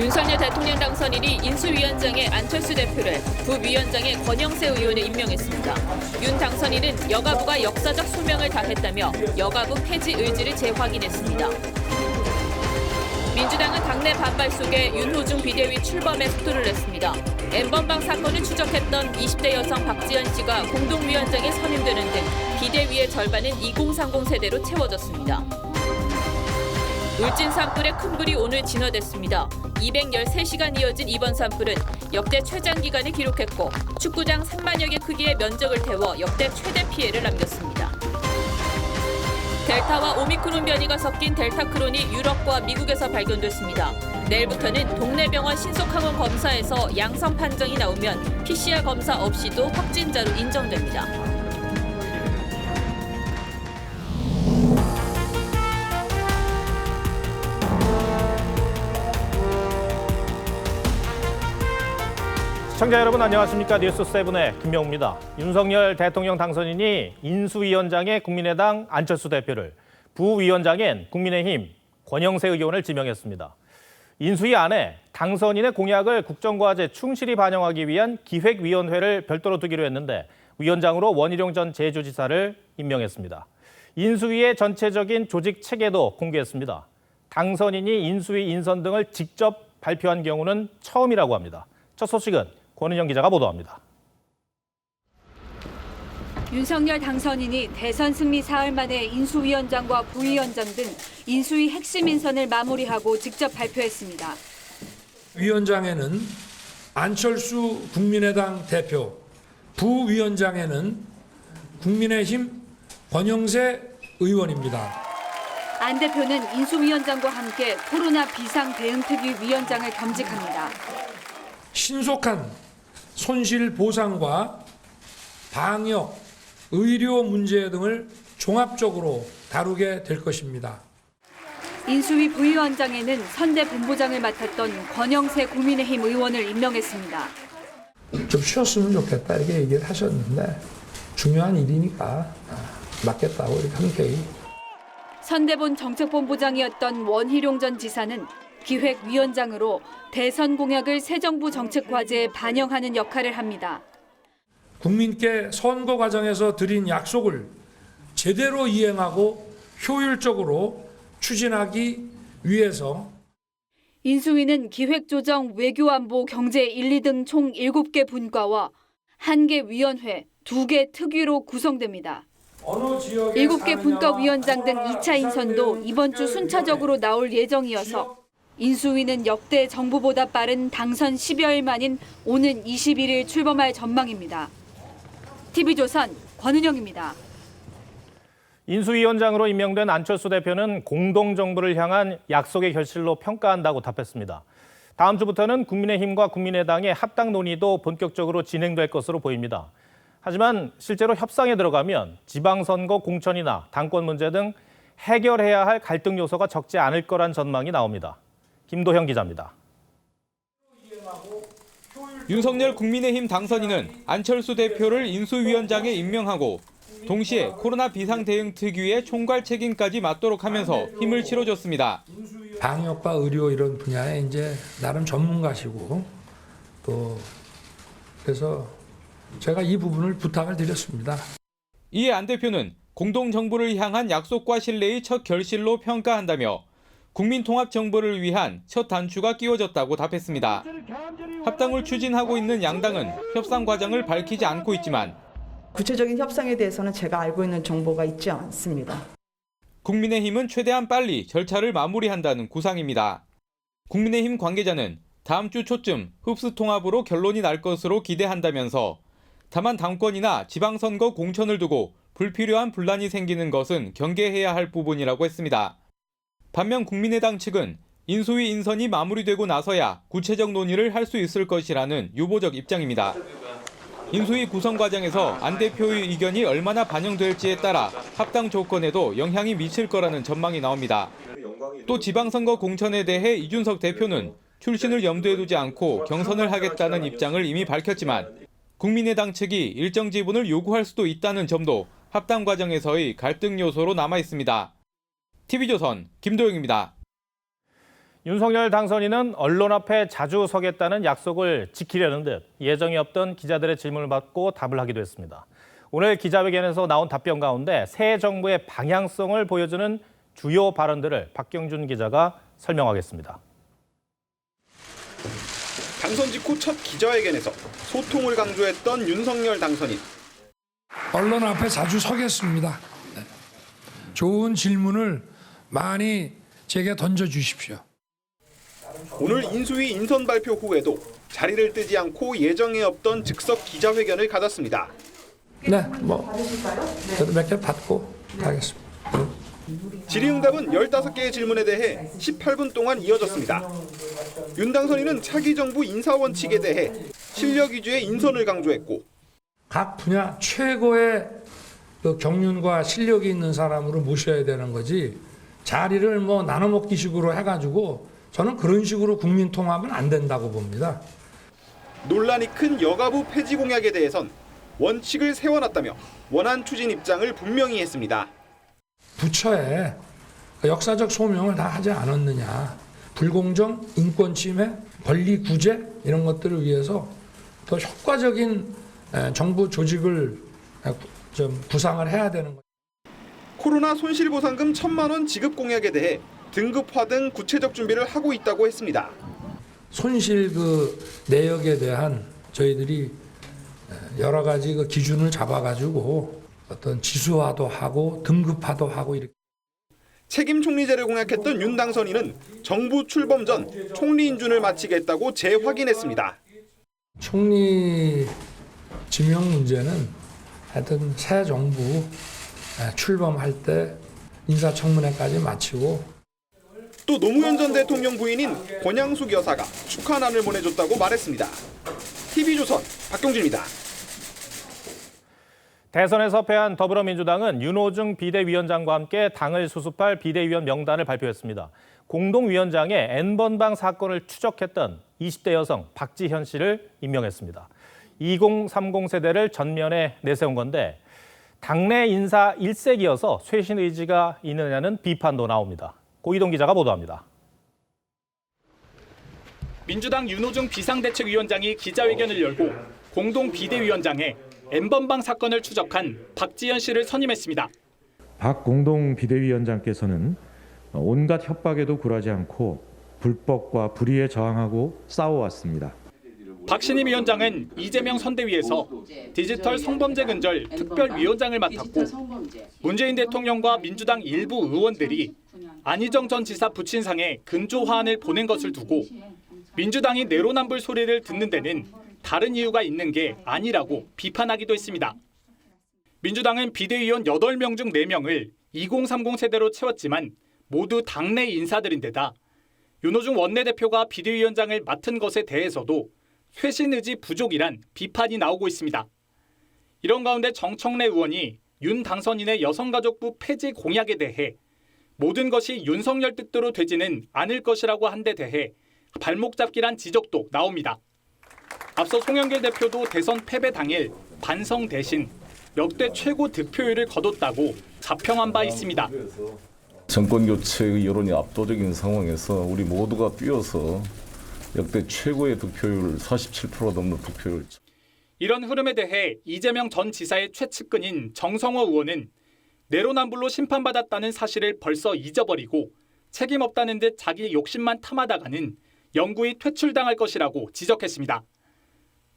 윤석열 대통령 당선인이 인수위원장에 안철수 대표를, 부위원장에 권영세 의원을 임명했습니다. 윤 당선인은 여가부가 역사적 소명을 다했다며 여가부 폐지 의지를 재확인했습니다. 민주당은 당내 반발 속에 윤호중 비대위 출범에 속도를 냈습니다. N번방 사건을 추적했던 20대 여성 박지연 씨가 공동위원장에 선임되는 등 비대위의 절반은 2030 세대로 채워졌습니다. 울진 산불의 큰 불이 오늘 진화됐습니다. 213시간 이어진 이번 산불은 역대 최장기간을 기록했고 축구장 3만여 개 크기의 면적을 태워 역대 최대 피해를 남겼습니다. 델타와 오미크론 변이가 섞인 델타크론이 유럽과 미국에서 발견됐습니다. 내일부터는 동네 병원 신속항원 검사에서 양성 판정이 나오면 PCR 검사 없이도 확진자로 인정됩니다. 시청자 여러분 안녕하십니까. 뉴스7의 김명우입니다. 윤석열 대통령 당선인이 인수위원장에 국민의당 안철수 대표를, 부위원장엔 국민의힘 권영세 의원을 지명했습니다. 인수위 안에 당선인의 공약을 국정과제 충실히 반영하기 위한 기획위원회를 별도로 두기로 했는데 위원장으로 원희룡 전 제주지사를 임명했습니다. 인수위의 전체적인 조직 체계도 공개했습니다. 당선인이 인수위 인선 등을 직접 발표한 경우는 처음이라고 합니다. 첫 소식은 권은영 기자가 보도합니다. 윤석열 당선인이 대선 승리 사흘 만에 인수위원장과 부위원장 등 인수위 핵심 인선을 마무리하고 직접 발표했습니다. 위원장에는 안철수 국민의당 대표, 부위원장에는 국민의힘 권영세 의원입니다. 안 대표는 인수위원장과 함께 코로나 비상대응특위 위원장을 겸직합니다. 신속한 손실 보상과 방역, 의료 문제 등을 종합적으로 다루게 될 것입니다. 인수위 부위원장에는 선대 본부장을 맡았던 권영세 국민의힘 의원을 임명했습니다. 좀 쉬었으면 좋겠다 이렇게 얘기를 하셨는데 중요한 일이니까 맡겠다고 이렇게 흔쾌히. 선대본 정책본부장이었던 원희룡 전 지사는 기획위원장으로 대선 공약을 새 정부 정책 과제에 반영하는 역할을 합니다. 국민께 선거 과정에서 드린 약속을 제대로 이행하고 효율적으로 추진하기 위해서 인수위는 기획조정, 외교안보, 경제 1, 2등 총 7개 분과와 1개 위원회, 2개 특위로 구성됩니다. 7개 분과위원장 등 2차 인선도 이번 주 순차적으로 나올 예정이어서 인수위는 역대 정부보다 빠른 당선 10여일 만인 오는 21일 출범할 전망입니다. TV조선 권은영입니다. 인수위원장으로 임명된 안철수 대표는 공동정부를 향한 약속의 결실로 평가한다고 답했습니다. 다음 주부터는 국민의힘과 국민의당의 합당 논의도 본격적으로 진행될 것으로 보입니다. 하지만 실제로 협상에 들어가면 지방선거 공천이나 당권 문제 등 해결해야 할 갈등 요소가 적지 않을 거란 전망이 나옵니다. 김도형 기자입니다. 윤석열 국민의힘 당선인은 안철수 대표를 인수위원장에 임명하고 동시에 코로나 비상대응특위의 총괄 책임까지 맡도록 하면서 힘을 실어줬습니다. 방역과 의료 이런 분야에 이제 나름 전문가시고 또 그래서 제가 이 부분을 부탁을 드렸습니다. 이에 안 대표는 공동정부를 향한 약속과 신뢰의 첫 결실로 평가한다며 국민통합정부를 위한 첫 단추가 끼워졌다고 답했습니다. 합당을 추진하고 있는 양당은 협상 과정을 밝히지 않고 있지만 구체적인 협상에 대해서는 제가 알고 있는 정보가 있지 않습니다. 국민의힘은 최대한 빨리 절차를 마무리한다는 구상입니다. 국민의힘 관계자는 다음 주 초쯤 흡수 통합으로 결론이 날 것으로 기대한다면서 다만 당권이나 지방선거 공천을 두고 불필요한 분란이 생기는 것은 경계해야 할 부분이라고 했습니다. 반면 국민의당 측은 인수위 인선이 마무리되고 나서야 구체적 논의를 할 수 있을 것이라는 유보적 입장입니다. 인수위 구성 과정에서 안 대표의 의견이 얼마나 반영될지에 따라 합당 조건에도 영향이 미칠 거라는 전망이 나옵니다. 또 지방선거 공천에 대해 이준석 대표는 출신을 염두에 두지 않고 경선을 하겠다는 입장을 이미 밝혔지만 국민의당 측이 일정 지분을 요구할 수도 있다는 점도 합당 과정에서의 갈등 요소로 남아 있습니다. TV조선 김도영입니다. 윤석열 당선인은 언론 앞에 자주 서겠다는 약속을 지키려는 듯 예정이 없던 기자들의 질문을 받고 답을 하기도 했습니다. 오늘 기자회견에서 나온 답변 가운데 새 정부의 방향성을 보여주는 주요 발언들을 박경준 기자가 설명하겠습니다. 당선 직후 첫 기자회견에서 소통을 강조했던 윤석열 당선인. 언론 앞에 자주 서겠습니다. 네. 좋은 질문을 많이 제게 던져주십시오. 오늘 인수위 인선 발표 후에도 자리를 뜨지 않고 예정에 없던 즉석 기자회견을 가졌습니다. 네, 저도 몇 개 받고 가겠습니다. 질의응답은 15개의 질문에 대해 18분 동안 이어졌습니다. 윤 당선인은 차기 정부 인사 원칙에 대해 실력 위주의 인선을 강조했고 각 분야 최고의 그 경륜과 실력이 있는 사람으로 모셔야 되는 거지 자리를 뭐 나눠먹기식으로 해가지고 저는 그런 식으로 국민 통합은 안 된다고 봅니다. 논란이 큰 여가부 폐지 공약에 대해선 원칙을 세워놨다며 원안 추진 입장을 분명히 했습니다. 부처에 역사적 소명을 다 하지 않았느냐. 불공정, 인권 침해, 권리 구제 이런 것들을 위해서 더 효과적인 정부 조직을 좀 구상을 해야 되는 거죠. 코로나 손실보상금 1,000만 원 지급 공약에 대해 등급화 등 구체적 준비를 하고 있다고 했습니다. 손실 그 내역에 대한 저희들이 여러 가지 그 기준을 잡아가지고 어떤 지수화도 하고 등급화도 하고 이렇게. 책임 총리제를 공약했던 윤 당선인은 정부 출범 전 총리 인준을 마치겠다고 재확인했습니다. 총리 지명 문제는 하여튼 새 정부 출범할 때 인사청문회까지 마치고. 또 노무현 전 대통령 부인인 권양숙 여사가 축하난을 보내줬다고 말했습니다. TV조선 박경준입니다. 대선에서 패한 더불어민주당은 윤호중 비대위원장과 함께 당을 수습할 비대위원 명단을 발표했습니다. 공동위원장에 N번방 사건을 추적했던 20대 여성 박지현 씨를 임명했습니다. 2030 세대를 전면에 내세운 건데 당내 인사 일색이어서 쇄신 의지가 있느냐는 비판도 나옵니다. 고이동 기자가 보도합니다. 민주당 윤호중 비상대책위원장이 기자회견을 열고 공동 비대위원장에 N번방 사건을 추적한 박지현 씨를 선임했습니다. 박 공동 비대위원장께서는 온갖 협박에도 굴하지 않고 불법과 불의에 저항하고 싸워왔습니다. 박 신임 위원장은 이재명 선대위에서 디지털 성범죄 근절 특별위원장을 맡았고 문재인 대통령과 민주당 일부 의원들이 안희정 전 지사 부친상에 근조 화환을 보낸 것을 두고 민주당이 내로남불 소리를 듣는 데는 다른 이유가 있는 게 아니라고 비판하기도 했습니다. 민주당은 비대위원 8명 중 4명을 2030 세대로 채웠지만 모두 당내 인사들인데다 윤호중 원내대표가 비대위원장을 맡은 것에 대해서도 쇄신 의지 부족이란 비판이 나오고 있습니다. 이런 가운데 정청래 의원이 윤 당선인의 여성가족부 폐지 공약에 대해 모든 것이 윤석열 뜻대로 되지는 않을 것이라고 한 데 대해 발목 잡기란 지적도 나옵니다. 앞서 송영길 대표도 대선 패배 당일 반성 대신 역대 최고 득표율을 거뒀다고 자평한 바 있습니다. 정권 교체의 여론이 압도적인 상황에서 우리 모두가 뛰어서 역대 최고의 득표율 47% 넘는 득표율. 이런 흐름에 대해 이재명 전 지사의 최측근인 정성호 의원은 내로남불로 심판받았다는 사실을 벌써 잊어버리고 책임 없다는 듯 자기 욕심만 탐하다가는 영구히 퇴출당할 것이라고 지적했습니다.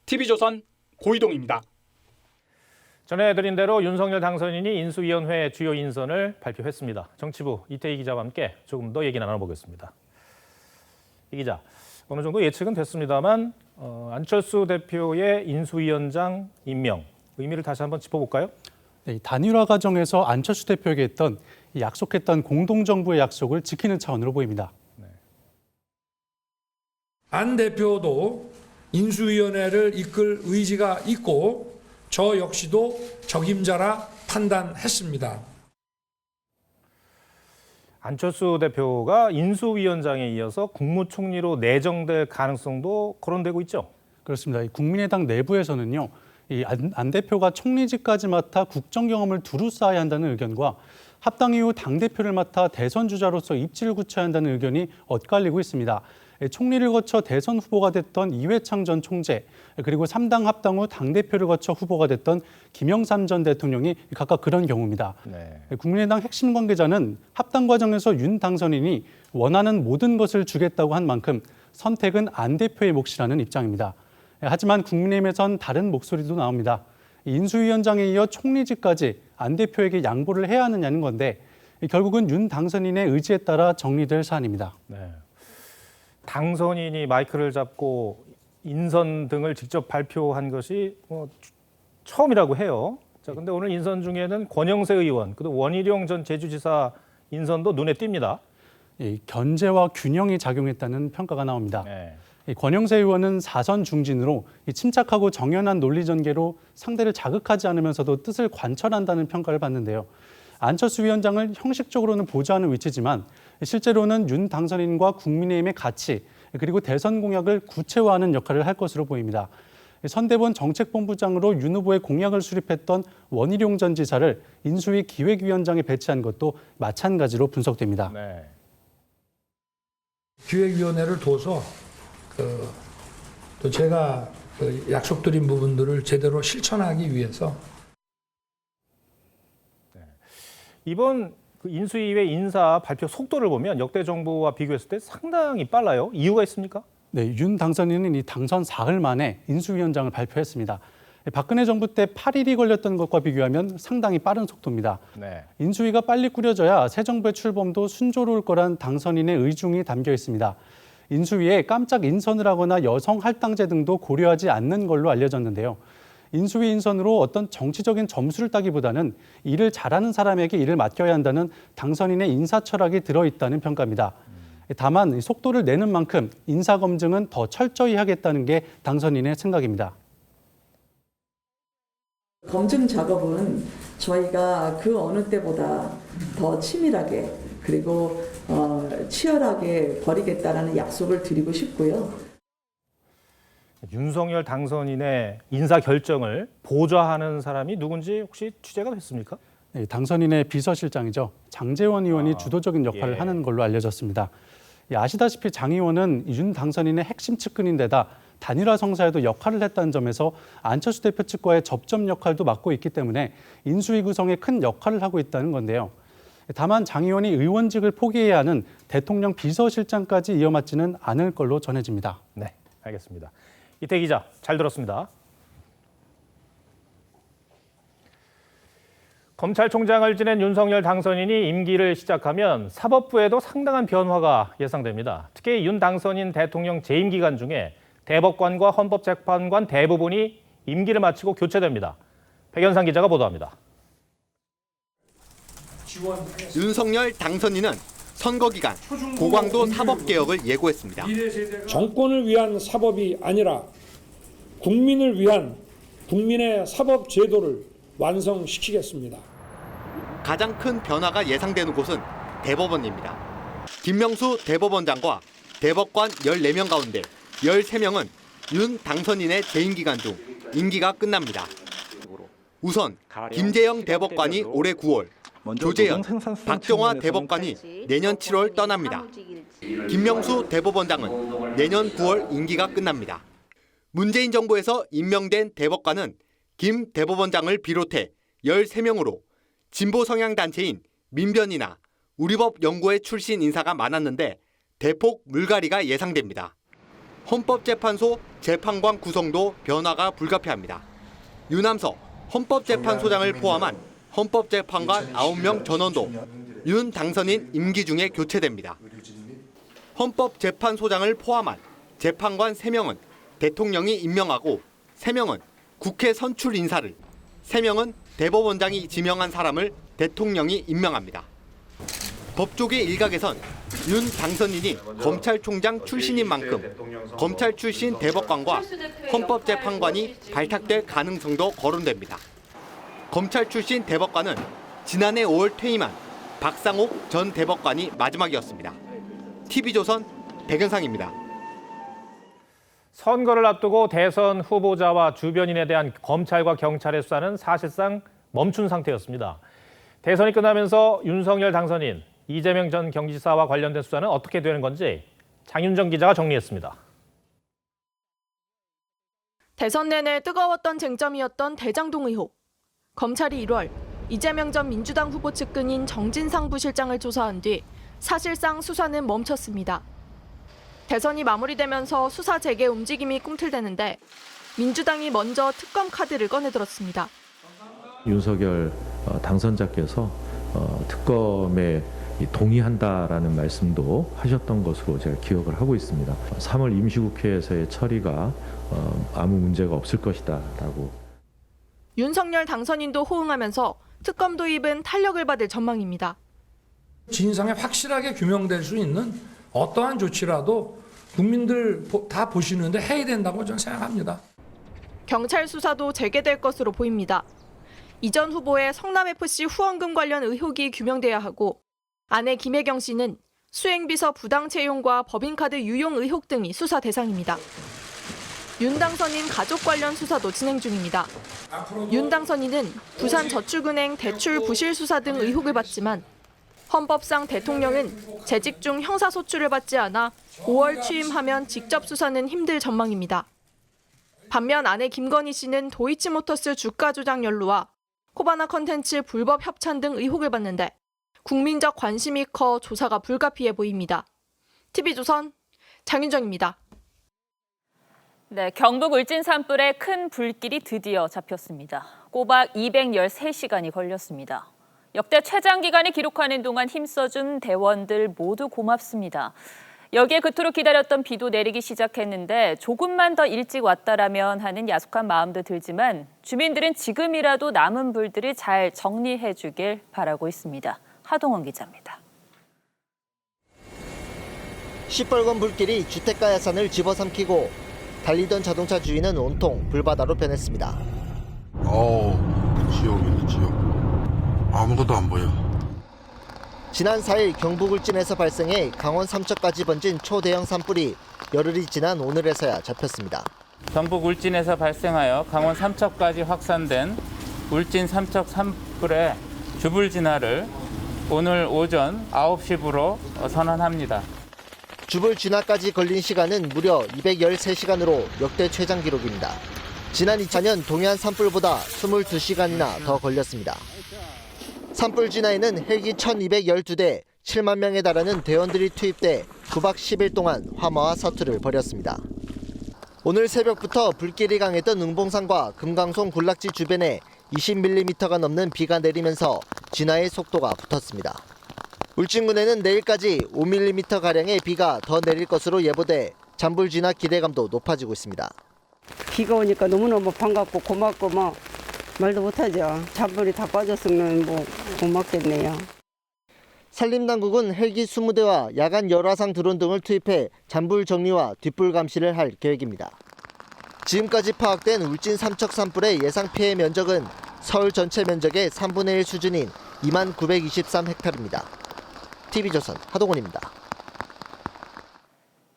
TV조선 고이동입니다. 전해드린 대로 윤석열 당선인이 인수위원회 주요 인선을 발표했습니다. 정치부 이태희 기자와 함께 조금 더 얘기 나눠보겠습니다. 이 기자, 어느 정도 예측은 됐습니다만 안철수 대표의 인수위원장 임명 의미를 다시 한번 짚어볼까요? 네, 단일화 과정에서 안철수 대표에게 했던 약속했던 공동정부의 약속을 지키는 차원으로 보입니다. 안 대표도 인수위원회를 이끌 의지가 있고 저 역시도 적임자라 판단했습니다. 안철수 대표가 인수위원장에 이어서 국무총리로 내정될 가능성도 거론되고 있죠. 그렇습니다. 국민의당 내부에서는요, 이 안 대표가 총리직까지 맡아 국정 경험을 두루 쌓아야 한다는 의견과 합당 이후 당대표를 맡아 대선 주자로서 입지를 굳혀야 한다는 의견이 엇갈리고 있습니다. 총리를 거쳐 대선 후보가 됐던 이회창 전 총재, 그리고 3당 합당 후 당대표를 거쳐 후보가 됐던 김영삼 전 대통령이 각각 그런 경우입니다. 네. 국민의당 핵심 관계자는 합당 과정에서 윤 당선인이 원하는 모든 것을 주겠다고 한 만큼 선택은 안 대표의 몫이라는 입장입니다. 하지만 국민의힘에선 다른 목소리도 나옵니다. 인수위원장에 이어 총리직까지 안 대표에게 양보를 해야 하느냐는 건데 결국은 윤 당선인의 의지에 따라 정리될 사안입니다. 네. 당선인이 마이크를 잡고 인선 등을 직접 발표한 것이 처음이라고 해요. 자, 근데 오늘 인선 중에는 권영세 의원, 그리고 원희룡 전 제주지사 인선도 눈에 띕니다. 견제와 균형이 작용했다는 평가가 나옵니다. 네. 권영세 의원은 4선 중진으로 침착하고 정연한 논리 전개로 상대를 자극하지 않으면서도 뜻을 관철한다는 평가를 받는데요. 안철수 위원장을 형식적으로는 보좌하는 위치지만 실제로는 윤 당선인과 국민의힘의 가치 그리고 대선 공약을 구체화하는 역할을 할 것으로 보입니다. 선대본 정책본부장으로 윤 후보의 공약을 수립했던 원희룡 전 지사를 인수위 기획위원장에 배치한 것도 마찬가지로 분석됩니다. 네. 기획위원회를 둬서 또 제가 약속드린 부분들을 제대로 실천하기 위해서 이번 인수위의 인사 발표 속도를 보면 역대 정부와 비교했을 때 상당히 빨라요. 이유가 있습니까? 네, 윤 당선인은 이 당선 사흘 만에 인수위원장을 발표했습니다. 박근혜 정부 때 8일이 걸렸던 것과 비교하면 상당히 빠른 속도입니다. 네. 인수위가 빨리 꾸려져야 새 정부의 출범도 순조로울 거란 당선인의 의중이 담겨 있습니다. 인수위에 깜짝 인선을 하거나 여성 할당제 등도 고려하지 않는 걸로 알려졌는데요. 인수위 인선으로 어떤 정치적인 점수를 따기보다는 일을 잘하는 사람에게 일을 맡겨야 한다는 당선인의 인사 철학이 들어있다는 평가입니다. 다만 속도를 내는 만큼 인사 검증은 더 철저히 하겠다는 게 당선인의 생각입니다. 검증 작업은 저희가 그 어느 때보다 더 치밀하게 그리고 치열하게 벌이겠다라는 약속을 드리고 싶고요. 윤석열 당선인의 인사 결정을 보좌하는 사람이 누군지 혹시 취재가 됐습니까? 네, 당선인의 비서실장이죠. 장제원 의원이 주도적인 역할을 하는 걸로 알려졌습니다. 아시다시피 장 의원은 윤 당선인의 핵심 측근인데다 단일화 성사에도 역할을 했다는 점에서 안철수 대표 측과의 접점 역할도 맡고 있기 때문에 인수위 구성에 큰 역할을 하고 있다는 건데요. 다만 장 의원이 의원직을 포기해야 하는 대통령 비서실장까지 이어맞지는 않을 걸로 전해집니다. 네, 알겠습니다. 이태 기자, 잘 들었습니다. 검찰총장을 지낸 윤석열 당선인이 임기를 시작하면 사법부에도 상당한 변화가 예상됩니다. 특히 윤 당선인 대통령 재임 기간 중에 대법관과 헌법재판관 대부분이 임기를 마치고 교체됩니다. 백연상 기자가 보도합니다. 윤석열 당선인은 선거 기간 고강도 사법개혁을 예고했습니다. 정권을 위한 사법이 아니라 국민을 위한 국민의 사법 제도를 완성시키겠습니다. 가장 큰 변화가 예상되는 곳은 대법원입니다. 김명수 대법원장과 대법관 14명 가운데 13명은 윤 당선인의 재임 기간 중 임기가 끝납니다. 우선 김재영 대법관이 올해 9월, 조재현, 박정화 대법관이 내년 7월 떠납니다. 김명수 대법원장은 내년 9월 임기가 끝납니다. 문재인 정부에서 임명된 대법관은 김 대법원장을 비롯해 13명으로 진보 성향 단체인 민변이나 우리법 연구회 출신 인사가 많았는데 대폭 물갈이가 예상됩니다. 헌법재판소 재판관 구성도 변화가 불가피합니다. 유남석 헌법재판소장을 포함한 헌법재판관 9명 전원도 윤 당선인 임기 중에 교체됩니다. 헌법재판소장을 포함한 재판관 3명은 대통령이 임명하고 3명은 국회 선출 인사를, 3명은 대법원장이 지명한 사람을 대통령이 임명합니다. 법조계 일각에선 윤 당선인이 검찰총장 출신인 만큼 검찰 출신 대법관과 헌법재판관이 발탁될 가능성도 거론됩니다. 검찰 출신 대법관은 지난해 5월 퇴임한 박상옥 전 대법관이 마지막이었습니다. TV조선 백연상입니다. 선거를 앞두고 대선 후보자와 주변인에 대한 검찰과 경찰의 수사는 사실상 멈춘 상태였습니다. 대선이 끝나면서 윤석열 당선인, 이재명 전 경기지사와 관련된 수사는 어떻게 되는 건지 장윤정 기자가 정리했습니다. 대선 내내 뜨거웠던 쟁점이었던 대장동 의혹. 검찰이 1월 이재명 전 민주당 후보 측근인 정진상 부실장을 조사한 뒤 사실상 수사는 멈췄습니다. 대선이 마무리되면서 수사 재개 움직임이 꿈틀대는데 민주당이 먼저 특검 카드를 꺼내들었습니다. 윤석열 당선자께서 특검에 동의한다라는 말씀도 하셨던 것으로 제가 기억을 하고 있습니다. 3월 임시국회에서의 처리가 아무 문제가 없을 것이다라고. 윤석열 당선인도 호응하면서 특검 도입은 탄력을 받을 전망입니다. 진상이 확실하게 규명될 수 있는 어떠한 조치라도 국민들 다 보시는데 해야 된다고 저는 생각합니다. 경찰 수사도 재개될 것으로 보입니다. 이 전 후보의 성남FC 후원금 관련 의혹이 규명돼야 하고 아내 김혜경 씨는 수행비서 부당 채용과 법인카드 유용 의혹 등이 수사 대상입니다. 윤 당선인 가족 관련 수사도 진행 중입니다. 윤 당선인은 부산저축은행 대출 부실 수사 등 의혹을 받지만 헌법상 대통령은 재직 중 형사소출을 받지 않아 5월 취임하면 직접 수사는 힘들 전망입니다. 반면 아내 김건희 씨는 도이치모터스 주가 조작 연루와 코바나 컨텐츠 불법 협찬 등 의혹을 받는데 국민적 관심이 커 조사가 불가피해 보입니다. TV조선 장윤정입니다. 네, 경북 울진 산불에 큰 불길이 드디어 잡혔습니다. 꼬박 213시간이 걸렸습니다. 역대 최장 기간을 기록하는 동안 힘써준 대원들 모두 고맙습니다. 여기에 그토록 기다렸던 비도 내리기 시작했는데 조금만 더 일찍 왔다라면 하는 야속한 마음도 들지만 주민들은 지금이라도 남은 불들을 잘 정리해 주길 바라고 있습니다. 하동원 기자입니다. 시뻘건 불길이 주택가 야산을 집어삼키고 달리던 자동차 주인은 온통 불바다로 변했습니다. 지옥이네 지옥. 아무것도 안 보여. 지난 4일 경북 울진에서 발생해 강원 삼척까지 번진 초대형 산불이 열흘이 지난 오늘에서야 잡혔습니다. 경북 울진에서 발생하여 강원 삼척까지 확산된 울진 삼척 산불의 주불 진화를 오늘 오전 9시부로 선언합니다. 주불 진화까지 걸린 시간은 무려 213시간으로 역대 최장 기록입니다. 지난 2000년 동해안 산불보다 22시간이나 더 걸렸습니다. 산불 진화에는 헬기 1212대 7만 명에 달하는 대원들이 투입돼 9박 10일 동안 화마와 사투를 벌였습니다. 오늘 새벽부터 불길이 강했던 응봉산과 금강송 군락지 주변에 20mm가 넘는 비가 내리면서 진화의 속도가 붙었습니다. 울진군에는 내일까지 5mm가량의 비가 더 내릴 것으로 예보돼 잔불 진화 기대감도 높아지고 있습니다. 비가 오니까 너무너무 반갑고 고맙고 말도 못하죠. 잔불이 다 빠졌으면 고맙겠네요. 산림당국은 헬기 20대와 야간 열화상 드론 등을 투입해 잔불 정리와 뒷불 감시를 할 계획입니다. 지금까지 파악된 울진 삼척 산불의 예상 피해 면적은 서울 전체 면적의 3분의 1 수준인 2923헥타르입니다. TV조선 하동원입니다.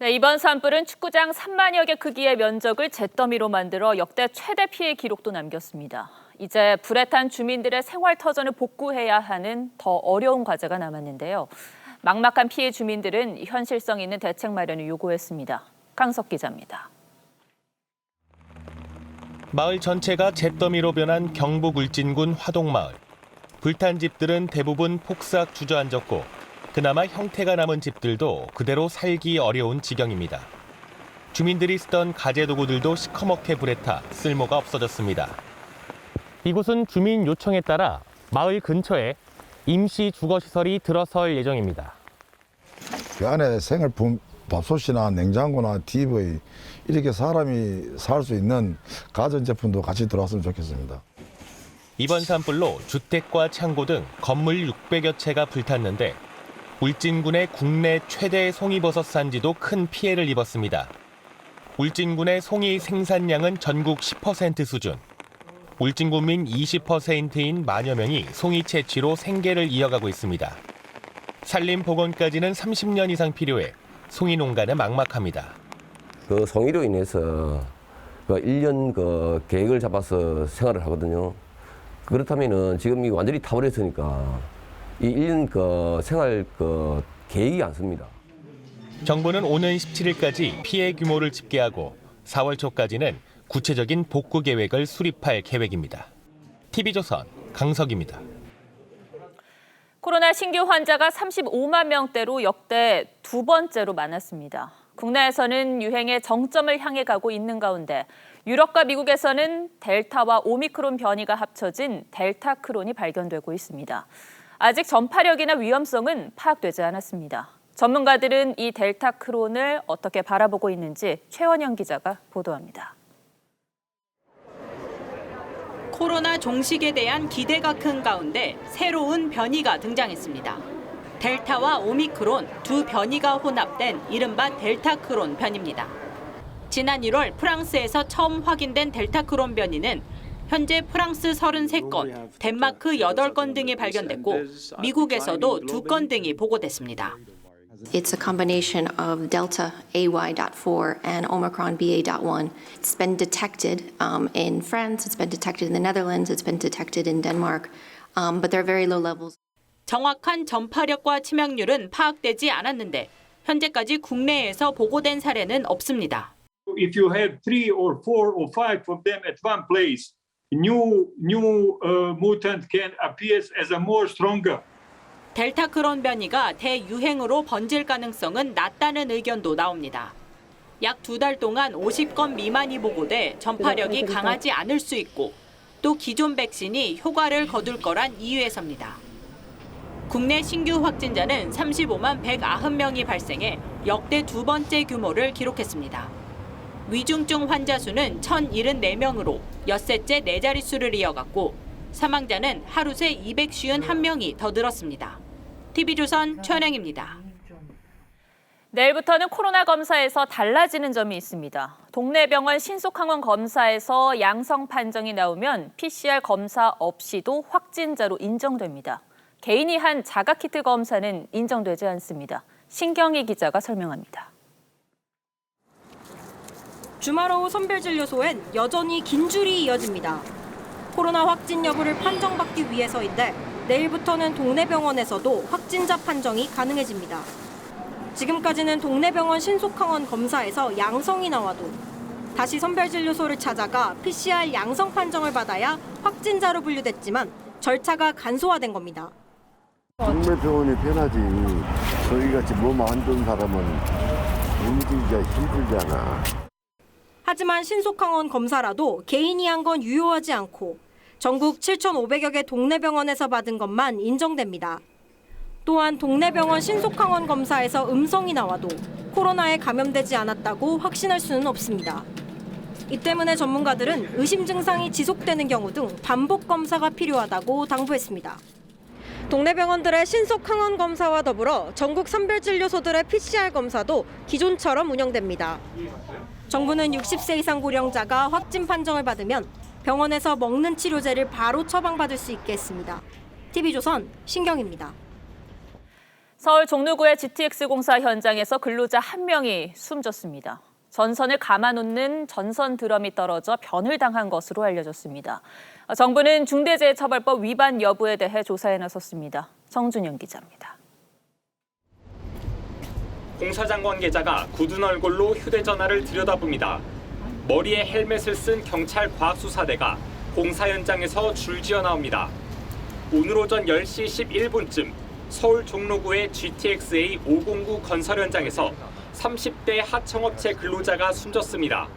네, 이번 산불은 축구장 3만여 개 크기의 면적을 잿더미로 만들어 역대 최대 피해 기록도 남겼습니다. 이제 불에 탄 주민들의 생활 터전을 복구해야 하는 더 어려운 과제가 남았는데요. 막막한 피해 주민들은 현실성 있는 대책 마련을 요구했습니다. 강석 기자입니다. 마을 전체가 잿더미로 변한 경북 울진군 화동마을. 불탄 집들은 대부분 폭삭 주저앉았고 그나마 형태가 남은 집들도 그대로 살기 어려운 지경입니다. 주민들이 쓰던 가재도구들도 시커멓게 불에 타 쓸모가 없어졌습니다. 이곳은 주민 요청에 따라 마을 근처에 임시 주거시설이 들어설 예정입니다. 그 안에 생활품, 밥솥이나 냉장고나 TV 이렇게 사람이 살 수 있는 가전제품도 같이 들어왔으면 좋겠습니다. 이번 산불로 주택과 창고 등 건물 600여 채가 불탔는데 울진군의 국내 최대 송이버섯 산지도 큰 피해를 입었습니다. 울진군의 송이 생산량은 전국 10% 수준. 울진군민 20%인 만여 명이 송이 채취로 생계를 이어가고 있습니다. 산림 복원까지는 30년 이상 필요해 송이 농가는 막막합니다. 그 송이로 인해서 그 1년 그 계획을 잡아서 생활을 하거든요. 그렇다면은 지금 이 완전히 타버렸으니까 이 1년 그 생활 그 계획이 안 씁니다. 정부는 오는 17일까지 피해 규모를 집계하고 4월 초까지는 구체적인 복구 계획을 수립할 계획입니다. TV조선 강석입니다. 코로나 신규 환자가 35만 명대로 역대 두 번째로 많았습니다. 국내에서는 유행의 정점을 향해 가고 있는 가운데 유럽과 미국에서는 델타와 오미크론 변이가 합쳐진 델타 크론이 발견되고 있습니다. 아직 전파력이나 위험성은 파악되지 않았습니다. 전문가들은 이 델타 크론을 어떻게 바라보고 있는지 최원영 기자가 보도합니다. 코로나 종식에 대한 기대가 큰 가운데 새로운 변이가 등장했습니다. 델타와 오미크론 두 변이가 혼합된 이른바 델타 크론 변이입니다. 지난 1월 프랑스에서 처음 확인된 델타 크론 변이는 현재 프랑스 33건, 덴마크 8건 등이 발견됐고 미국에서도 2건 등이 보고됐습니다. It's a combination of Delta AY.4 and Omicron BA.1. It's been detected in France, it's been detected in the Netherlands, it's been detected in Denmark, but they're very low levels. 정확한 전파력과 치명률은 파악되지 않았는데 현재까지 국내에서 보고된 사례는 없습니다. If you have 3 or 4 or 5 of them at one place, new mutant can appear as a more stronger. 델타 크론 변이가 대유행으로 번질 가능성은 낮다는 의견도 나옵니다. 약 2달 동안 50건 미만이 보고돼 전파력이 강하지 않을 수 있고 또 기존 백신이 효과를 거둘 거란 이유에서입니다. 국내 신규 확진자는 35만 190명이 발생해 역대 두 번째 규모를 기록했습니다. 위중증 환자 수는 1,074명으로 엿새째 4자릿수를 이어갔고 사망자는 하루 새 251명이 더 늘었습니다. TV조선 최원영입니다. 내일부터는 코로나 검사에서 달라지는 점이 있습니다. 동네 병원 신속항원 검사에서 양성 판정이 나오면 PCR 검사 없이도 확진자로 인정됩니다. 개인이 한 자가키트 검사는 인정되지 않습니다. 신경희 기자가 설명합니다. 주말 오후 선별진료소엔 여전히 긴 줄이 이어집니다. 코로나 확진 여부를 판정받기 위해서인데 내일부터는 동네 병원에서도 확진자 판정이 가능해집니다. 지금까지는 동네 병원 신속항원 검사에서 양성이 나와도 다시 선별진료소를 찾아가 PCR 양성 판정을 받아야 확진자로 분류됐지만 절차가 간소화된 겁니다. 동네 병원이 편하지. 저희같이 몸 안 좋은 사람은 움직이기가 힘들잖아. 하지만 신속항원 검사라도 개인이 한 건 유효하지 않고 전국 7,500여 개 동네 병원에서 받은 것만 인정됩니다. 또한 동네 병원 신속항원 검사에서 음성이 나와도 코로나에 감염되지 않았다고 확신할 수는 없습니다. 이 때문에 전문가들은 의심 증상이 지속되는 경우 등 반복 검사가 필요하다고 당부했습니다. 동네 병원들의 신속항원 검사와 더불어 전국 선별진료소들의 PCR 검사도 기존처럼 운영됩니다. 정부는 60세 이상 고령자가 확진 판정을 받으면 병원에서 먹는 치료제를 바로 처방받을 수 있게 했습니다. TV조선 신경입니다. 서울 종로구의 GTX 공사 현장에서 근로자 1명이 숨졌습니다. 전선을 감아놓는 전선 드럼이 떨어져 변을 당한 것으로 알려졌습니다. 정부는 중대재해처벌법 위반 여부에 대해 조사에 나섰습니다. 정준영 기자입니다. 공사장 관계자가 굳은 얼굴로 휴대전화를 들여다봅니다. 머리에 헬멧을 쓴 경찰 과학수사대가 공사 현장에서 줄지어 나옵니다. 오늘 오전 10시 11분쯤 서울 종로구의 GTX-A 509 건설 현장에서 30대 하청업체 근로자가 숨졌습니다.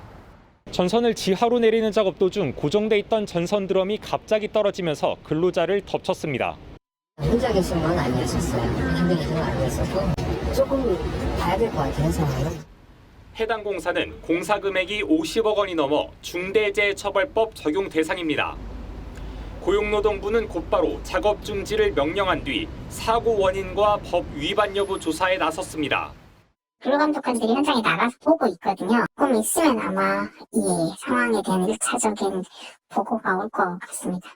전선을 지하로 내리는 작업 도중 고정돼 있던 전선 드럼이 갑자기 떨어지면서 근로자를 덮쳤습니다. 혼자 계신 건 아니었어요. 한 명이 좀 아니었었고 조금 봐야 될 것 같아요, 상황은. 해당 공사는 공사 금액이 50억 원이 넘어 중대재해처벌법 적용 대상입니다. 고용노동부는 곧바로 작업 중지를 명령한 뒤 사고 원인과 법 위반 여부 조사에 나섰습니다. 근로감독관들이 현장에 나가서 보고 있거든요. 조금 있으면 아마 이 상황에 대한 1차적인 보고가 올 것 같습니다.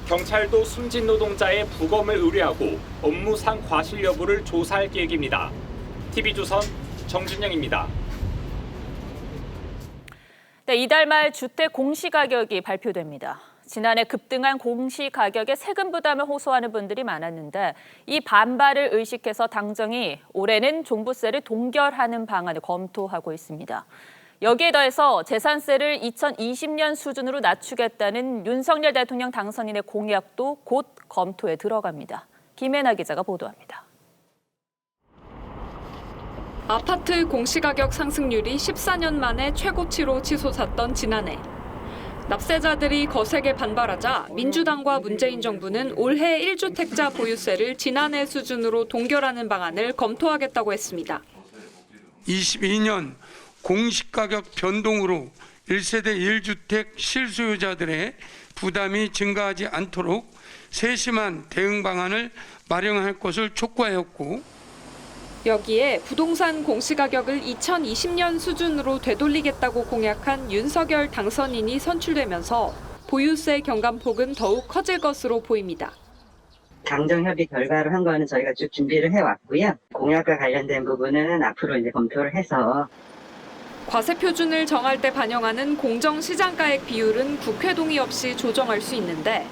경찰도 숨진 노동자의 부검을 의뢰하고 업무상 과실 여부를 조사할 계획입니다. TV조선 정준영입니다. 네, 이달 말 주택 공시가격이 발표됩니다. 지난해 급등한 공시가격에 세금 부담을 호소하는 분들이 많았는데 이 반발을 의식해서 당정이 올해는 종부세를 동결하는 방안을 검토하고 있습니다. 여기에 더해서 재산세를 2020년 수준으로 낮추겠다는 윤석열 대통령 당선인의 공약도 곧 검토에 들어갑니다. 김혜나 기자가 보도합니다. 아파트 공시가격 상승률이 14년 만에 최고치로 치솟았던 지난해. 납세자들이 거세게 반발하자 민주당과 문재인 정부는 올해 1주택자 보유세를 지난해 수준으로 동결하는 방안을 검토하겠다고 했습니다. 22년 공시가격 변동으로 1세대 1주택 실소유자들의 부담이 증가하지 않도록 세심한 대응 방안을 마련할 것을 촉구하였고, 여기에 부동산 공시가격을 2020년 수준으로 되돌리겠다고 공약한 윤석열 당선인이 선출되면서 보유세 경감폭은 더욱 커질 것으로 보입니다. 당정 협의 결과로 한 거는 저희가 쭉 준비를 해왔고요. 공약과 관련된 부분은 앞으로 이제 검토를 해서. 과세 표준을 정할 때 반영하는 공정시장가액 비율은 국회 동의 없이 조정할 수 있는데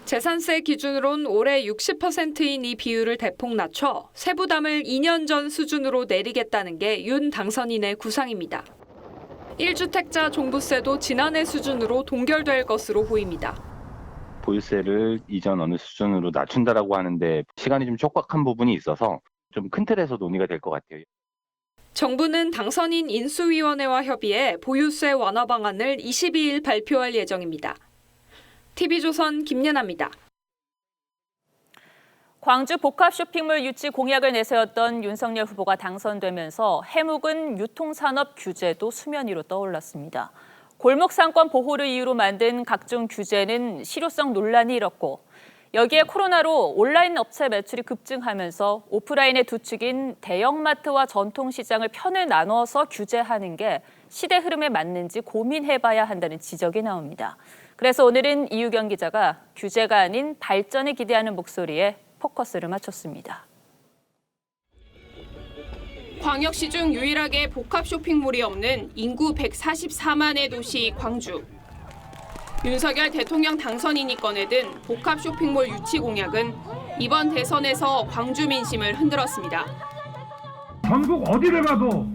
재산세 기준으론 올해 60%인 이 비율을 대폭 낮춰 세부담을 2년 전 수준으로 내리겠다는 게 윤 당선인의 구상입니다. 1주택자 종부세도 지난해 수준으로 동결될 것으로 보입니다. 보유세를 이전 어느 수준으로 낮춘다라고 하는데 시간이 좀 촉박한 부분이 있어서 좀 큰 틀에서 논의가 될 것 같아요. 정부는 당선인 인수위원회와 협의해 보유세 완화 방안을 22일 발표할 예정입니다. TV조선 김예나입니다. 광주 복합 쇼핑몰 유치 공약을 내세웠던 윤석열 후보가 당선되면서 해묵은 유통산업 규제도 수면 위로 떠올랐습니다. 골목 상권 보호를 이유로 만든 각종 규제는 실효성 논란이 일었고 여기에 코로나로 온라인 업체 매출이 급증하면서 오프라인의 두 축인 대형마트와 전통시장을 편을 나눠서 규제하는 게 시대 흐름에 맞는지 고민해봐야 한다는 지적이 나옵니다. 그래서 오늘은 이유경 기자가 규제가 아닌 발전을 기대하는 목소리에 포커스를 맞췄습니다. 광역시 중 유일하게 복합 쇼핑몰이 없는 인구 144만의 도시 광주. 윤석열 대통령 당선인이 꺼내든 복합 쇼핑몰 유치 공약은 이번 대선에서 광주 민심을 흔들었습니다. 전국 어디를 가도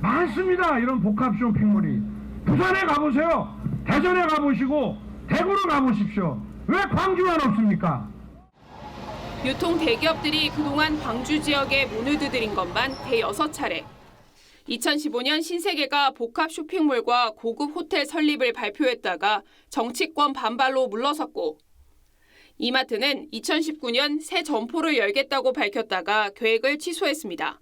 많습니다. 이런 복합 쇼핑몰이. 부산에 가보세요. 대전에 가보시고 대구를 가보십시오. 왜 광주만 없습니까? 유통 대기업들이 그동안 광주 지역에 문을 두드린 것만 대여섯 차례. 2015년 신세계가 복합 쇼핑몰과 고급 호텔 설립을 발표했다가 정치권 반발로 물러섰고 이마트는 2019년 새 점포를 열겠다고 밝혔다가 계획을 취소했습니다.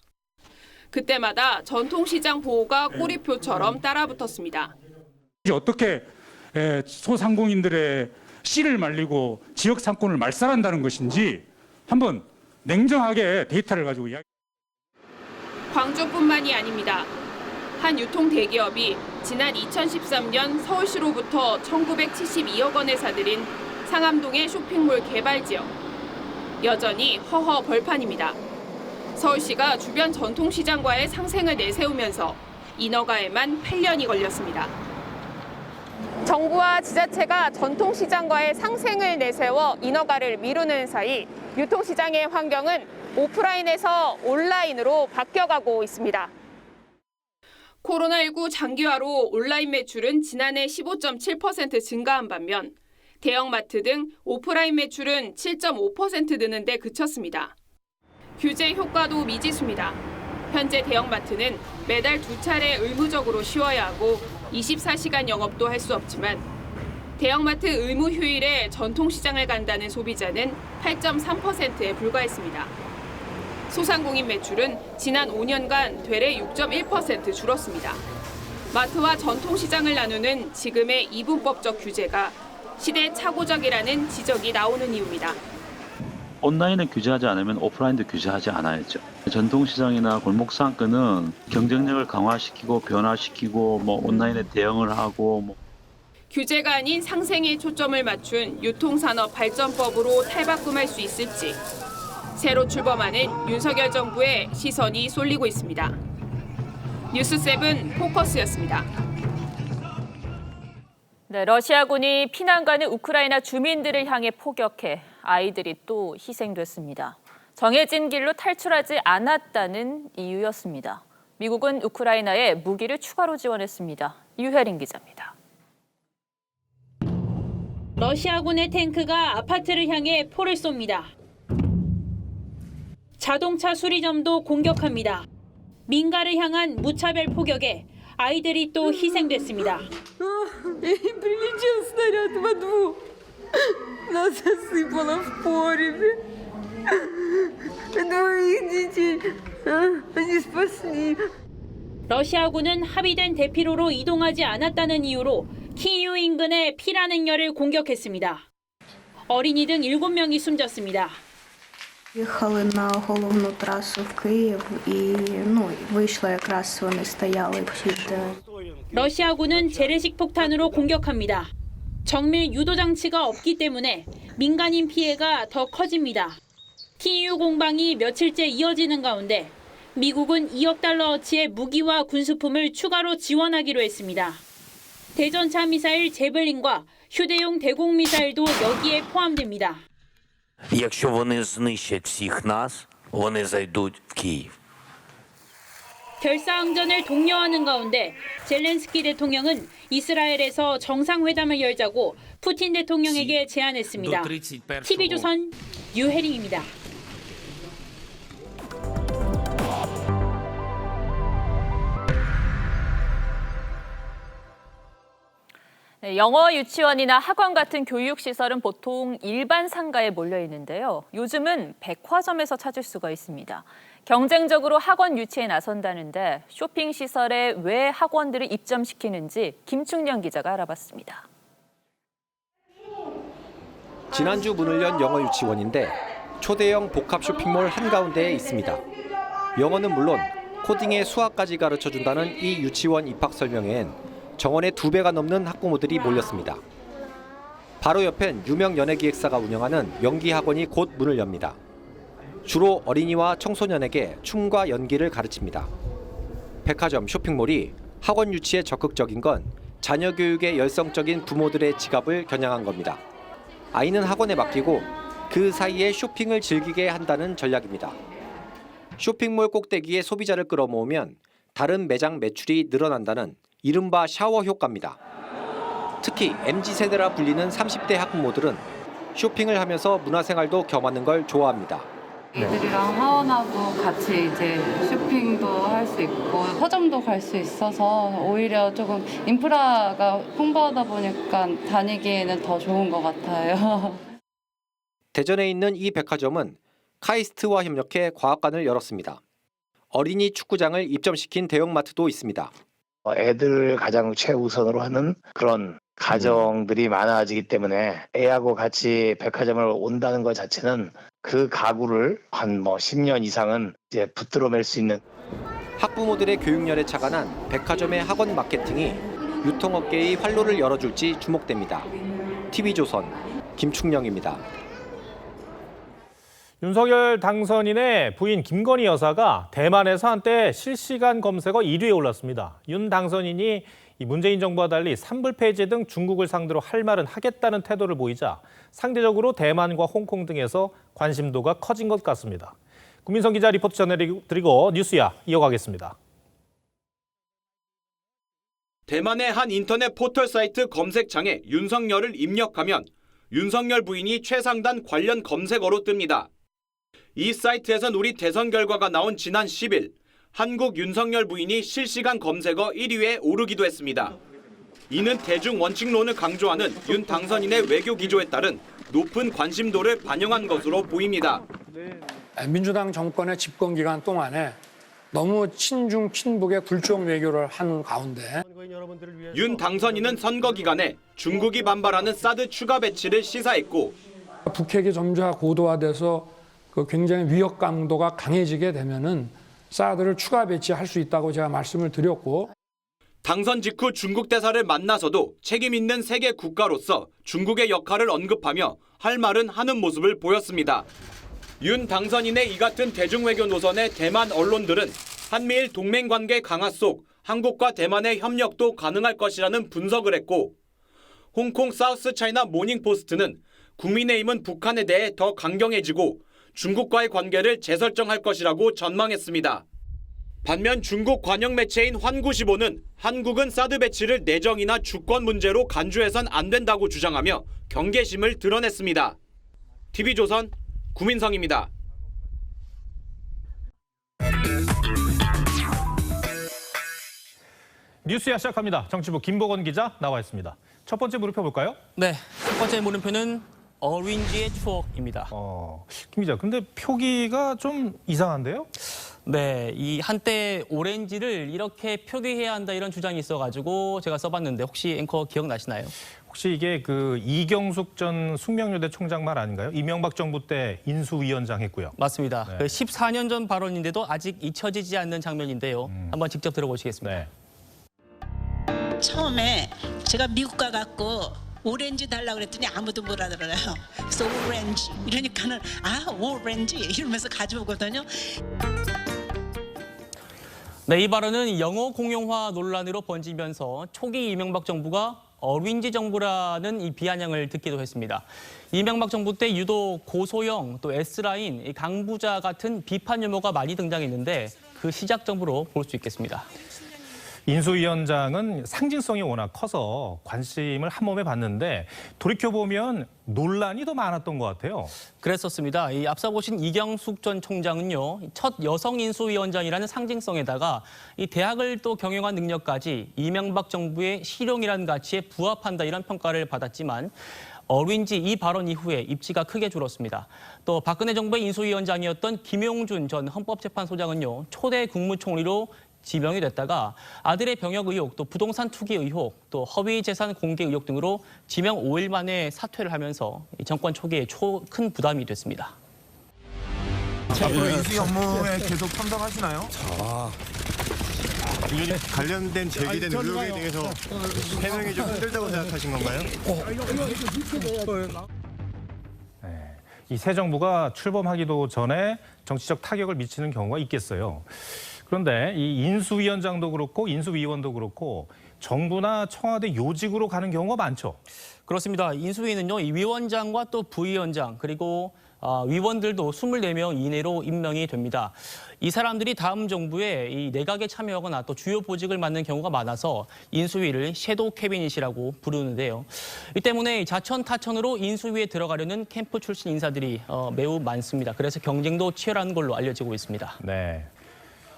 그때마다 전통시장 보호가 꼬리표처럼 따라붙었습니다. 어떻게 소상공인들의 씨를 말리고 지역 상권을 말살한다는 것인지 한번 냉정하게 데이터를 가지고 이야기. 광주뿐만이 아닙니다. 한 유통 대기업이 지난 2013년 서울시로부터 1972억 원에 사들인 상암동의 쇼핑몰 개발 지역. 여전히 허허 벌판입니다. 서울시가 주변 전통시장과의 상생을 내세우면서 인허가에만 8년이 걸렸습니다. 정부와 지자체가 전통시장과의 상생을 내세워 인허가를 미루는 사이 유통시장의 환경은 오프라인에서 온라인으로 바뀌어가고 있습니다. 코로나19 장기화로 온라인 매출은 지난해 15.7% 증가한 반면 대형마트 등 오프라인 매출은 7.5% 느는 데 그쳤습니다. 규제 효과도 미지수입니다. 현재 대형마트는 매달 2차례 의무적으로 쉬어야 하고 24시간 영업도 할 수 없지만 대형마트 의무 휴일에 전통시장을 간다는 소비자는 8.3%에 불과했습니다. 소상공인 매출은 지난 5년간 되레 6.1% 줄었습니다. 마트와 전통시장을 나누는 지금의 이분법적 규제가 시대착오적이라는 지적이 나오는 이유입니다. 온라인을 규제하지 않으면 오프라인도 규제하지 않아야죠. 전통시장이나 골목상권은 경쟁력을 강화시키고 변화시키고 온라인에 대응을 하고 규제가 아닌 상생에 초점을 맞춘 유통산업 발전법으로 탈바꿈할 수 있을지 새로 출범하는 윤석열 정부의 시선이 쏠리고 있습니다. 뉴스7 포커스였습니다. 네, 러시아군이 피난 가는 우크라이나 주민들을 향해 포격해 아이들이 또 희생됐습니다. 정해진 길로 탈출하지 않았다는 이유였습니다. 미국은 우크라이나에 무기를 추가로 지원했습니다. 유혜린 기자입니다. 러시아군의 탱크가 아파트를 향해 포를 쏩니다. 자동차 수리점도 공격합니다. 민가를 향한 무차별 포격에 아이들이 또 희생됐습니다. Прилетел снаряд во двор. Нас засыпало в погребе. Двоих детей они спасли. 러시아군은 합의된 대피로로 이동하지 않았다는 이유로 키이우 인근의 피란 행렬을 공격했습니다. 어린이 등 7명이 숨졌습니다. Їхали на головну трасу в Київ і вийшла якраз вони стояли під 러시아군은 재래식 폭탄으로 공격합니다. 정밀 유도 장치가 없기 때문에 민간인 피해가 더 커집니다. 키이우 공방이 며칠째 이어지는 가운데 미국은 2억 달러어치의 무기와 군수품을 추가로 지원하기로 했습니다. 대전차 미사일 제블린과 휴대용 대공 미사일도 여기에 포함됩니다. Якщо вони знищать всіх нас, вони зайдуть в Київ. 결사항전을 독려하는 가운데 젤렌스키 대통령은 이스라엘에서 정상회담을 열자고 푸틴 대통령에게 제안했습니다. TV조선 유혜링입니다. 영어 유치원이나 학원 같은 교육시설은 보통 일반 상가에 몰려 있는데요. 요즘은 백화점에서 찾을 수가 있습니다. 경쟁적으로 학원 유치에 나선다는데 쇼핑시설에 왜 학원들을 입점시키는지 김충년 기자가 알아봤습니다. 지난주 문을 연 영어 유치원인데 초대형 복합 쇼핑몰 한가운데에 있습니다. 영어는 물론 코딩에 수학까지 가르쳐준다는 이 유치원 입학 설명회엔 정원의 2배가 넘는 학부모들이 몰렸습니다. 바로 옆엔 유명 연예기획사가 운영하는 연기학원이 곧 문을 엽니다. 주로 어린이와 청소년에게 춤과 연기를 가르칩니다. 백화점, 쇼핑몰이 학원 유치에 적극적인 건 자녀 교육에 열성적인 부모들의 지갑을 겨냥한 겁니다. 아이는 학원에 맡기고 그 사이에 쇼핑을 즐기게 한다는 전략입니다. 쇼핑몰 꼭대기에 소비자를 끌어모으면 다른 매장 매출이 늘어난다는 이른바 샤워 효과입니다. 특히 MZ세대라 불리는 30대 학부모들은 쇼핑을 하면서 문화생활도 겸하는 걸 좋아합니다. 애들이랑 하원하고 같이 이제 쇼핑도 할 수 있고 서점도 갈 수 있어서 오히려 조금 인프라가 풍부하다 보니까 다니기에는 더 좋은 것 같아요. 대전에 있는 이 백화점은 카이스트와 협력해 과학관을 열었습니다. 어린이 축구장을 입점시킨 대형마트도 있습니다. 애들 가장 최우선으로 하는 그런 가정들이 많아지기 때문에 애하고 같이 백화점을 온다는 것 자체는 그 가구를 한 10년 이상은 이제 붙들어맬 수 있는. 학부모들의 교육열에 착안한 백화점의 학원 마케팅이 유통업계의 활로를 열어줄지 주목됩니다. TV조선 김충령입니다. 윤석열 당선인의 부인 김건희 여사가 대만에서 한때 실시간 검색어 1위에 올랐습니다. 윤 당선인이 문재인 정부와 달리 산불-폐지 등 중국을 상대로 할 말은 하겠다는 태도를 보이자 상대적으로 대만과 홍콩 등에서 관심도가 커진 것 같습니다. 구민성 기자 리포트 전해드리고 뉴스야 이어가겠습니다. 대만의 한 인터넷 포털 사이트 검색창에 윤석열을 입력하면 윤석열 부인이 최상단 관련 검색어로 뜹니다. 이 사이트에선 우리 대선 결과가 나온 지난 10일 한국 윤석열 부인이 실시간 검색어 1위에 오르기도 했습니다. 이는 대중 원칙론을 강조하는 윤 당선인의 외교 기조에 따른 높은 관심도를 반영한 것으로 보입니다. 민주당 정권의 집권 기간 동안에 너무 친중 친북의 굴종 외교를 하는 가운데 윤 당선인은 선거 기간에 중국이 반발하는 사드 추가 배치를 시사했고 북핵이 점차 고도화돼서 굉장히 위협 강도가 강해지게 되면은 사드를 추가 배치할 수 있다고 제가 말씀을 드렸고 당선 직후 중국 대사를 만나서도 책임 있는 세계 국가로서 중국의 역할을 언급하며 할 말은 하는 모습을 보였습니다. 윤 당선인의 이 같은 대중외교 노선에 대만 언론들은 한미일 동맹관계 강화 속 한국과 대만의 협력도 가능할 것이라는 분석을 했고 홍콩 사우스 차이나 모닝포스트는 국민의힘은 북한에 대해 더 강경해지고 중국과의 관계를 재설정할 것이라고 전망했습니다. 반면 중국 관영 매체인 환구시보는 한국은 사드 배치를 내정이나 주권 문제로 간주해선 안 된다고 주장하며 경계심을 드러냈습니다. TV조선 구민성입니다. 뉴스야 시작합니다. 정치부 김보건 기자 나와 있습니다. 첫 번째 물음표 볼까요? 네, 첫 번째 물음표는 어린지의 추억입니다. 김 기자, 근데 표기가 좀 이상한데요? 네, 이 한때 오렌지를 이렇게 표기해야 한다 이런 주장이 있어가지고 제가 써봤는데 혹시 앵커 기억나시나요? 혹시 이게 그 이경숙 전 숙명여대 총장 말 아닌가요? 이명박 정부 때 인수위원장 했고요. 맞습니다. 네. 그 14년 전 발언인데도 아직 잊혀지지 않는 장면인데요. 한번 직접 들어보시겠습니다. 네. 처음에 제가 미국 가갖고 오렌지 달라고 그랬더니 아무도 못 알아들어요. 그래서 오렌지 이러니까는 오렌지 이러면서 가져오거든요. 네, 이 발언은 영어 공용화 논란으로 번지면서 초기 이명박 정부가 어린지 정부라는 이 비아냥을 듣기도 했습니다. 이명박 정부 때 유독 고소영, 또 S라인, 강부자 같은 비판 유머가 많이 등장했는데 그 시작점으로 볼 수 있겠습니다. 인수위원장은 상징성이 워낙 커서 관심을 한몸에 받는데 돌이켜보면 논란이 더 많았던 것 같아요. 그랬었습니다. 이 앞서 보신 이경숙 전 총장은요, 첫 여성 인수위원장이라는 상징성에다가 이 대학을 또 경영한 능력까지 이명박 정부의 실용이라는 가치에 부합한다 이런 평가를 받았지만 어린지 이 발언 이후에 입지가 크게 줄었습니다. 또 박근혜 정부의 인수위원장이었던 김용준 전 헌법재판소장은요, 초대 국무총리로 지명이 됐다가 아들의 병역 의혹, 또 부동산 투기 의혹, 또 허위 재산 공개 의혹 등으로 지명 5일 만에 사퇴를 하면서 정권 초기에 큰 부담이 됐습니다. 앞으로 인수위 업무에 계속 참석하시나요? 관련된 제기된 의혹에 대해서 해명이 좀 힘들다고 생각하신 건가요? 이 새 정부가 출범하기도 전에 정치적 타격을 미치는 경우가 있겠어요. 그런데 이 인수위원장도 그렇고 인수위원도 그렇고 정부나 청와대 요직으로 가는 경우가 많죠. 그렇습니다. 인수위는요, 이 위원장과 또 부위원장 그리고 위원들도 24명 이내로 임명이 됩니다. 이 사람들이 다음 정부에 이 내각에 참여하거나 또 주요 보직을 맡는 경우가 많아서 인수위를 섀도우 캐비닛이라고 부르는데요. 이 때문에 자천타천으로 인수위에 들어가려는 캠프 출신 인사들이 매우 많습니다. 그래서 경쟁도 치열한 걸로 알려지고 있습니다. 네.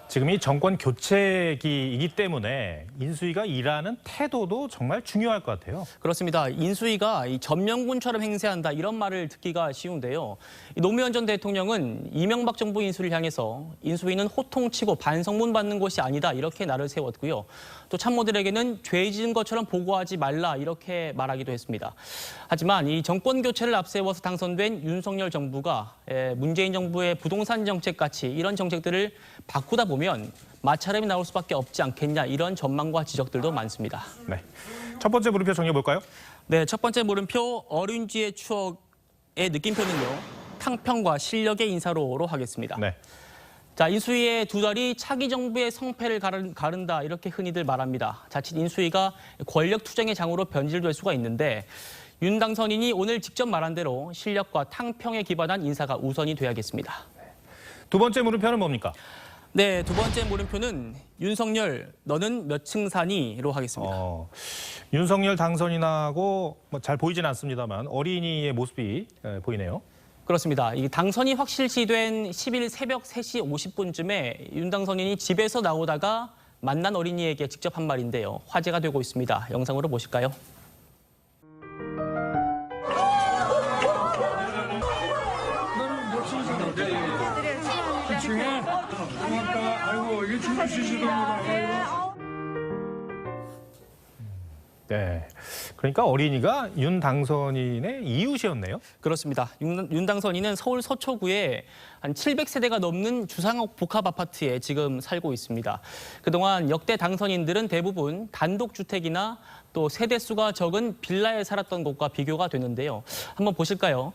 지금 이 정권 교체기이기 때문에 인수위가 일하는 태도도 정말 중요할 것 같아요. 그렇습니다. 인수위가 이 전면군처럼 행세한다 이런 말을 듣기가 쉬운데요. 노무현 전 대통령은 이명박 정부 인수를 향해서 인수위는 호통치고 반성문 받는 곳이 아니다 이렇게 날을 세웠고요. 또 참모들에게는 죄 지은 것처럼 보고하지 말라 이렇게 말하기도 했습니다. 하지만 이 정권 교체를 앞세워서 당선된 윤석열 정부가 문재인 정부의 부동산 정책같이 이런 정책들을 바꾸다 보면 마찰음이 나올 수밖에 없지 않겠냐 이런 전망과 지적들도 많습니다. 네, 첫 번째 물음표 정리해 볼까요? 네, 첫 번째 물음표 어린지의 추억의 느낌표는요. 탕평과 실력의 인사로로 하겠습니다. 네. 자, 인수위의 두 달이 차기 정부의 성패를 가른다 이렇게 흔히들 말합니다. 자칫 인수위가 권력 투쟁의 장으로 변질될 수가 있는데 윤 당선인이 오늘 직접 말한 대로 실력과 탕평에 기반한 인사가 우선이 돼야겠습니다. 두 번째 물음표는 뭡니까? 네, 두 번째 물음표는 윤석열, 너는 몇 층 사니?로 하겠습니다. 윤석열 당선인하고 잘 보이진 않습니다만 어린이의 모습이 보이네요. 그렇습니다. 이 당선이 확실시된 10일 새벽 3시 50분쯤에 윤 당선인이 집에서 나오다가 만난 어린이에게 직접 한 말인데요. 화제가 되고 있습니다. 영상으로 보실까요? 네, 그러니까 어린이가 윤 당선인의 이웃이었네요. 그렇습니다. 윤 당선인은 서울 서초구에 한 700세대가 넘는 주상옥 복합 아파트에 지금 살고 있습니다. 그동안 역대 당선인들은 대부분 단독주택이나 또 세대수가 적은 빌라에 살았던 것과 비교가 되는데요. 한번 보실까요?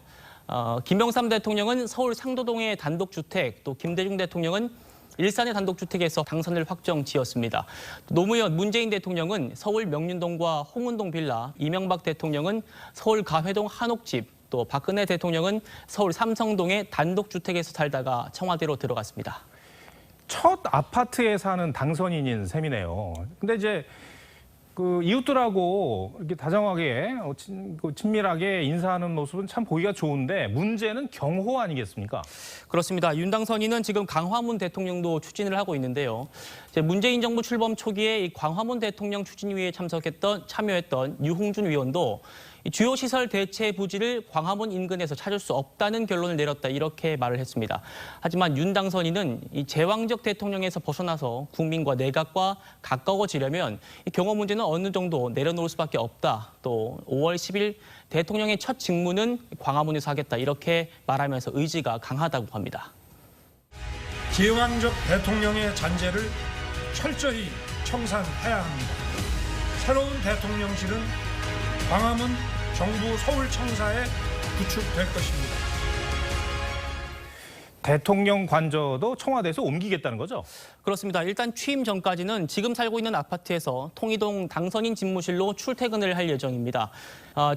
김영삼 대통령은 서울 상도동의 단독주택, 또 김대중 대통령은 일산의 단독주택에서 당선을 확정지었습니다. 노무현 문재인 대통령은 서울 명륜동과 홍은동 빌라, 이명박 대통령은 서울 가회동 한옥집, 또 박근혜 대통령은 서울 삼성동의 단독주택에서 살다가 청와대로 들어갔습니다. 첫 아파트에 사는 당선인인 셈이네요. 근데 이제 그 이웃들하고 이렇게 다정하게 친밀하게 인사하는 모습은 참 보기가 좋은데 문제는 경호 아니겠습니까? 그렇습니다. 윤 당선인은 지금 강화문 대통령도 추진을 하고 있는데요. 문재인 정부 출범 초기에 이 강화문 대통령 추진위에 참여했던 유홍준 의원도 이 주요 시설 대체 부지를 광화문 인근에서 찾을 수 없다는 결론을 내렸다 이렇게 말을 했습니다. 하지만 윤 당선인은 이 제왕적 대통령에서 벗어나서 국민과 내각과 가까워지려면 이 경호 문제는 어느 정도 내려놓을 수밖에 없다. 또 5월 10일 대통령의 첫 직무는 광화문에서 하겠다 이렇게 말하면서 의지가 강하다고 합니다. 제왕적 대통령의 잔재를 철저히 청산해야 합니다. 새로운 대통령실은 광화문 정부 서울청사에 구축될 것입니다. 대통령 관저도 청와대에서 옮기겠다는 거죠? 그렇습니다. 일단 취임 전까지는 지금 살고 있는 아파트에서 통이동 당선인 집무실로 출퇴근을 할 예정입니다.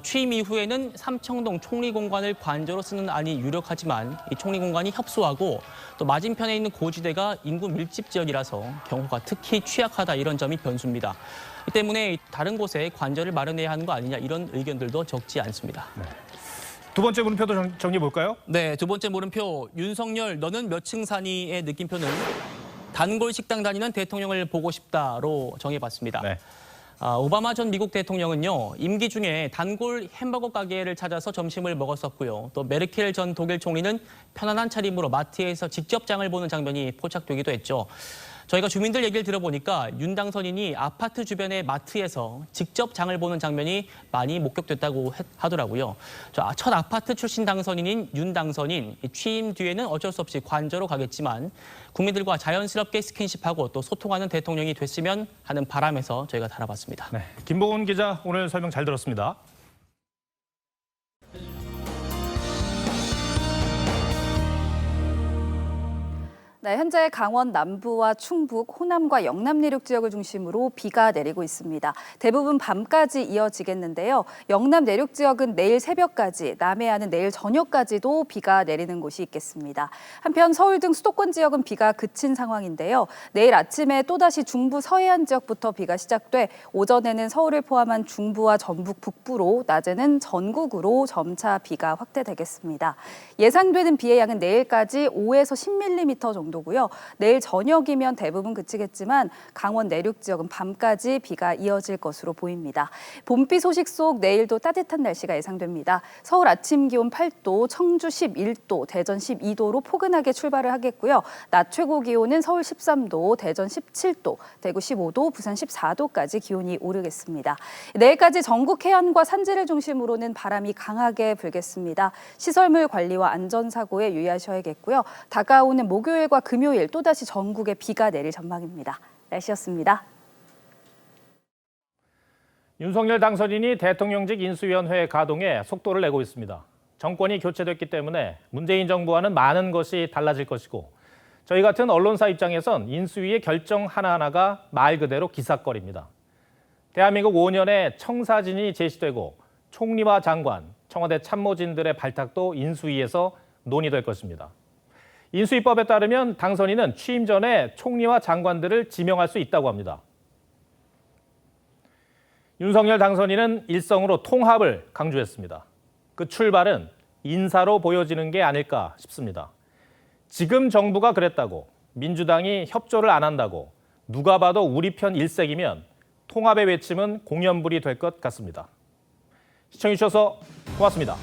취임 이후에는 삼청동 총리공관을 관저로 쓰는 안이 유력하지만 이 총리공관이 협소하고 또 맞은편에 있는 고지대가 인구 밀집 지역이라서 경호가 특히 취약하다 이런 점이 변수입니다. 이 때문에 다른 곳에 관저를 마련해야 하는 거 아니냐 이런 의견들도 적지 않습니다. 네. 두 번째 물음표도 정리해 볼까요? 네, 두 번째 물음표. 윤석열 너는 몇 층 사니의 느낌표는 단골 식당 다니는 대통령을 보고 싶다로 정해봤습니다. 네. 오바마 전 미국 대통령은요, 임기 중에 단골 햄버거 가게를 찾아서 점심을 먹었었고요. 또 메르켈 전 독일 총리는 편안한 차림으로 마트에서 직접 장을 보는 장면이 포착되기도 했죠. 저희가 주민들 얘기를 들어보니까 윤 당선인이 아파트 주변의 마트에서 직접 장을 보는 장면이 많이 목격됐다고 하더라고요. 첫 아파트 출신 당선인인 윤 당선인, 취임 뒤에는 어쩔 수 없이 관저로 가겠지만 국민들과 자연스럽게 스킨십하고 또 소통하는 대통령이 됐으면 하는 바람에서 저희가 달아봤습니다. 네, 김보은 기자 오늘 설명 잘 들었습니다. 네, 현재 강원 남부와 충북, 호남과 영남 내륙 지역을 중심으로 비가 내리고 있습니다. 대부분 밤까지 이어지겠는데요. 영남 내륙 지역은 내일 새벽까지, 남해안은 내일 저녁까지도 비가 내리는 곳이 있겠습니다. 한편 서울 등 수도권 지역은 비가 그친 상황인데요. 내일 아침에 또다시 중부 서해안 지역부터 비가 시작돼 오전에는 서울을 포함한 중부와 전북 북부로, 낮에는 전국으로 점차 비가 확대되겠습니다. 예상되는 비의 양은 내일까지 5에서 10mm 정도 고요. 내일 저녁이면 대부분 그치겠지만 강원 내륙 지역은 밤까지 비가 이어질 것으로 보입니다. 봄비 소식 속 내일도 따뜻한 날씨가 예상됩니다. 서울 아침 기온 8도, 청주 11도, 대전 12도로 포근하게 출발을 하겠고요. 낮 최고 기온은 서울 13도, 대전 17도, 대구 15도, 부산 14도까지 기온이 오르겠습니다. 내일까지 전국 해안과 산지를 중심으로는 바람이 강하게 불겠습니다. 시설물 관리와 안전사고에 유의하셔야겠고요. 다가오는 목요일과 금요일 또다시 전국에 비가 내릴 전망입니다. 날씨였습니다. 윤석열 당선인이 대통령직 인수위원회 가동에 속도를 내고 있습니다. 정권이 교체됐기 때문에 문재인 정부와는 많은 것이 달라질 것이고 저희 같은 언론사 입장에선 인수위의 결정 하나하나가 말 그대로 기사거리입니다. 대한민국 5년의 청사진이 제시되고 총리와 장관, 청와대 참모진들의 발탁도 인수위에서 논의될 것입니다. 인수위법에 따르면 당선인은 취임 전에 총리와 장관들을 지명할 수 있다고 합니다. 윤석열 당선인은 일성으로 통합을 강조했습니다. 그 출발은 인사로 보여지는 게 아닐까 싶습니다. 지금 정부가 그랬다고, 민주당이 협조를 안 한다고, 누가 봐도 우리 편 일색이면 통합의 외침은 공연불이 될 것 같습니다. 시청해주셔서 고맙습니다.